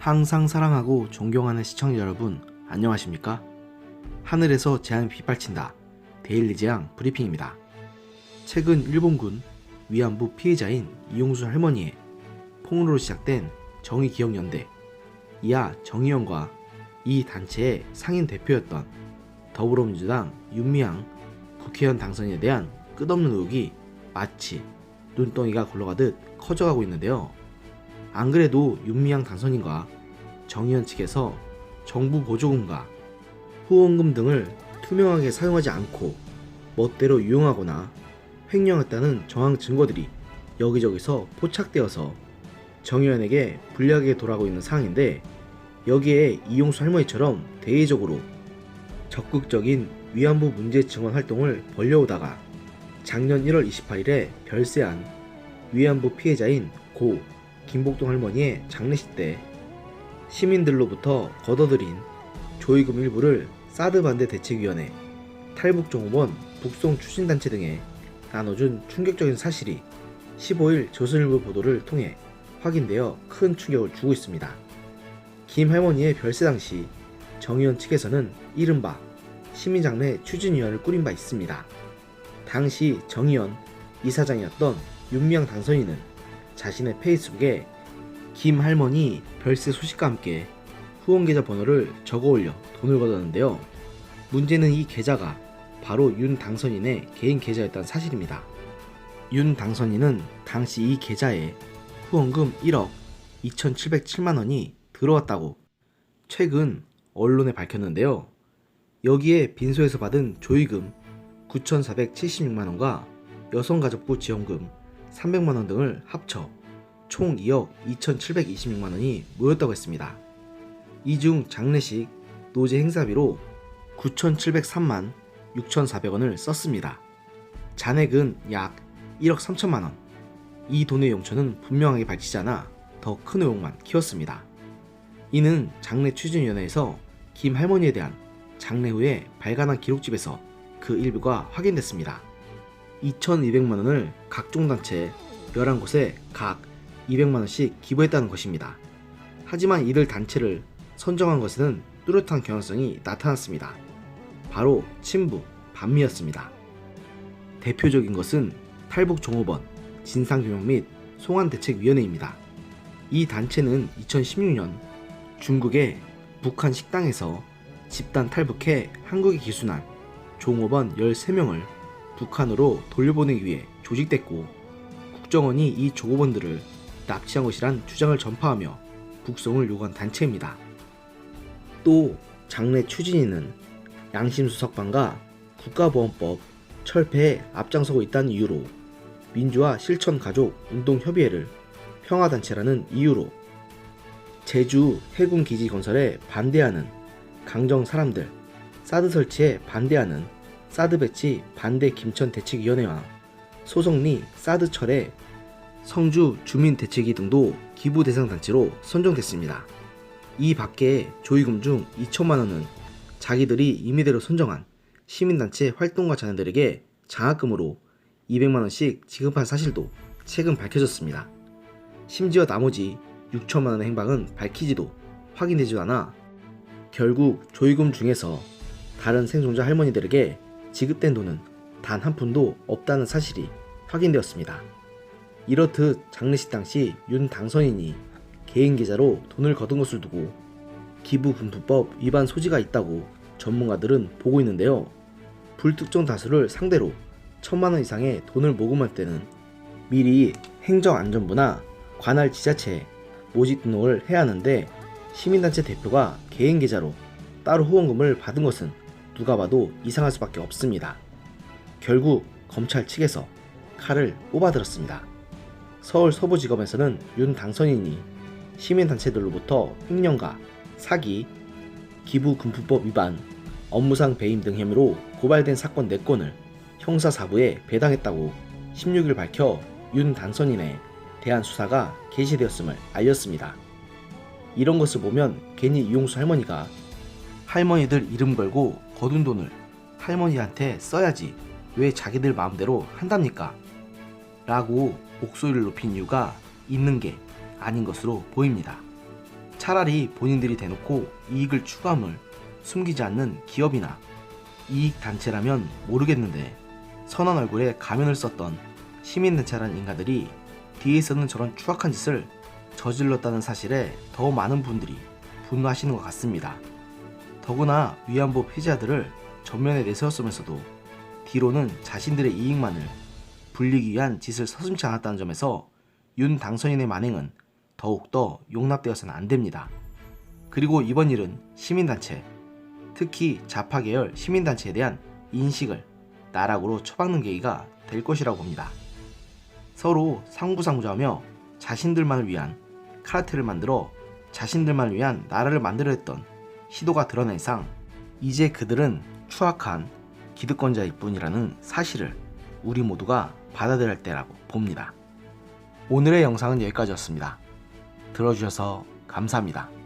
항상 사랑하고 존경하는 시청자 여러분, 안녕하십니까? 하늘에서 재앙이 빗발친다. 데일리 재앙 브리핑입니다. 최근 일본군 위안부 피해자인 이용수 할머니의 폭로로 시작된 정의기억연대, 이하 정의연과 이 단체의 상인 대표였던 더불어민주당 윤미향 국회의원 당선인에 대한 끝없는 의혹이 마치 눈덩이가 굴러가듯 커져가고 있는데요. 안 그래도 윤미향 당선인과 정의연 측에서 정부 보조금과 후원금 등을 투명하게 사용하지 않고 멋대로 유용하거나 횡령했다는 정황 증거들이 여기저기서 포착되어서 정의연에게 불리하게 돌아가고 있는 상황인데, 여기에 이용수 할머니처럼 대외적으로 적극적인 위안부 문제 증언 활동을 벌려오다가 작년 1월 28일에 별세한 위안부 피해자인 고 김복동 할머니의 장례식 때 시민들로부터 걷어들인 조의금 일부를 사드 반대 대책위원회, 탈북종업원 북송 추진단체 등에 나눠준 충격적인 사실이 15일 조선일보 보도를 통해 확인되어 큰 충격을 주고 있습니다. 김 할머니의 별세 당시 정의연 측에서는 이른바 시민장례 추진위원회를 꾸린 바 있습니다. 당시 정의연 이사장이었던 윤미향 당선인은 자신의 페이스북에 김 할머니 별세 소식과 함께 후원 계좌 번호를 적어 올려 돈을 걷었는데요. 문제는 이 계좌가 바로 윤 당선인의 개인 계좌였다는 사실입니다. 윤 당선인은 당시 이 계좌에 후원금 1억 2,707만 원이 들어왔다고 최근 언론에 밝혔는데요. 여기에 빈소에서 받은 조의금 9,476만 원과 여성가족부 지원금 300만 원 등을 합쳐 총 2억 2,726만 원이 모였다고 했습니다. 이 중 장례식, 노제 행사비로 9,703만 6,400원을 썼습니다. 잔액은 약 1억 3천만 원. 이 돈의 용처는 분명하게 밝히지 않아 더 큰 의혹만 키웠습니다. 이는 장례 추진위원회에서 김 할머니에 대한 장례 후에 발간한 기록집에서 그 일부가 확인됐습니다. 2,200만 원을 각종 단체 11곳에 각 200만 원씩 기부했다는 것입니다. 하지만 이들 단체를 선정한 것에는 뚜렷한 경향성이 나타났습니다. 바로 친북, 반미였습니다. 대표적인 것은 탈북종업원, 진상규명 및 송환대책위원회입니다. 이 단체는 2016년 중국의 북한 식당에서 집단 탈북해 한국에 기순한 종업원 13명을 북한으로 돌려보내기 위해 조직됐고, 국정원이 이 종업원들을 납치한 것이란 주장을 전파하며 북송을 요구한 단체입니다. 또 장례 추진위는 양심수석반과 국가보안법 철폐에 앞장서고 있다는 이유로 민주화 실천가족운동협의회를 평화단체라는 이유로 제주 해군기지 건설에 반대하는 강정 사람들, 사드 설치에 반대하는 사드 배치 반대 김천 대책위원회와 소성리 사드 철회 성주 주민대책위 등도 기부 대상 단체로 선정됐습니다. 이 밖에 조의금 중 2천만 원은 자기들이 임의대로 선정한 시민단체 활동가 자녀들에게 장학금으로 200만 원씩 지급한 사실도 최근 밝혀졌습니다. 심지어 나머지 6천만 원의 행방은 밝히지도 확인되지도 않아 결국 조의금 중에서 다른 생존자 할머니들에게 지급된 돈은 단 한 푼도 없다는 사실이 확인되었습니다. 이렇듯 장례식 당시 윤 당선인이 개인 계좌로 돈을 거둔 것을 두고 기부금품법 위반 소지가 있다고 전문가들은 보고 있는데요. 불특정 다수를 상대로 1,000만 원 이상의 돈을 모금할 때는 미리 행정안전부나 관할 지자체에 모집 등록을 해야 하는데, 시민단체 대표가 개인 계좌로 따로 후원금을 받은 것은 누가 봐도 이상할 수밖에 없습니다. 결국 검찰 측에서 칼을 뽑아들었습니다. 서울 서부지검에서는 윤 당선인이 시민단체들로부터 횡령과 사기, 기부금품법 위반, 업무상 배임 등 혐의로 고발된 사건 4건을 형사 4부에 배당했다고 16일 밝혀 윤 당선인에 대한 수사가 개시되었음을 알렸습니다. 이런 것을 보면 괜히 이용수 할머니가 할머니들 이름 걸고 거둔 돈을 할머니한테 써야지 왜 자기들 마음대로 한답니까? 라고 목소리를 높인 이유가 있는 게 아닌 것으로 보입니다. 차라리 본인들이 대놓고 이익을 추구함을 숨기지 않는 기업이나 이익단체라면 모르겠는데 선한 얼굴에 가면을 썼던 시민단체라는 인간들이 뒤에서는 저런 추악한 짓을 저질렀다는 사실에 더 많은 분들이 분노하시는 것 같습니다. 더구나 위안부 피해자들을 전면에 내세웠으면서도 뒤로는 자신들의 이익만을 불리기 위한 짓을 서슴지 않았다는 점에서 윤 당선인의 만행은 더욱더 용납되어서는 안 됩니다. 그리고 이번 일은 시민단체, 특히 좌파 계열 시민단체에 대한 인식을 나락으로 처박는 계기가 될 것이라고 봅니다. 서로 상부상조하며 자신들만을 위한 카르텔을 만들어 자신들만을 위한 나라를 만들어 했던 시도가 드러난 이상 이제 그들은 추악한 기득권자일 뿐이라는 사실을 우리 모두가 받아들여야 할 때라고 봅니다. 오늘의 영상은 여기까지였습니다. 들어주셔서 감사합니다.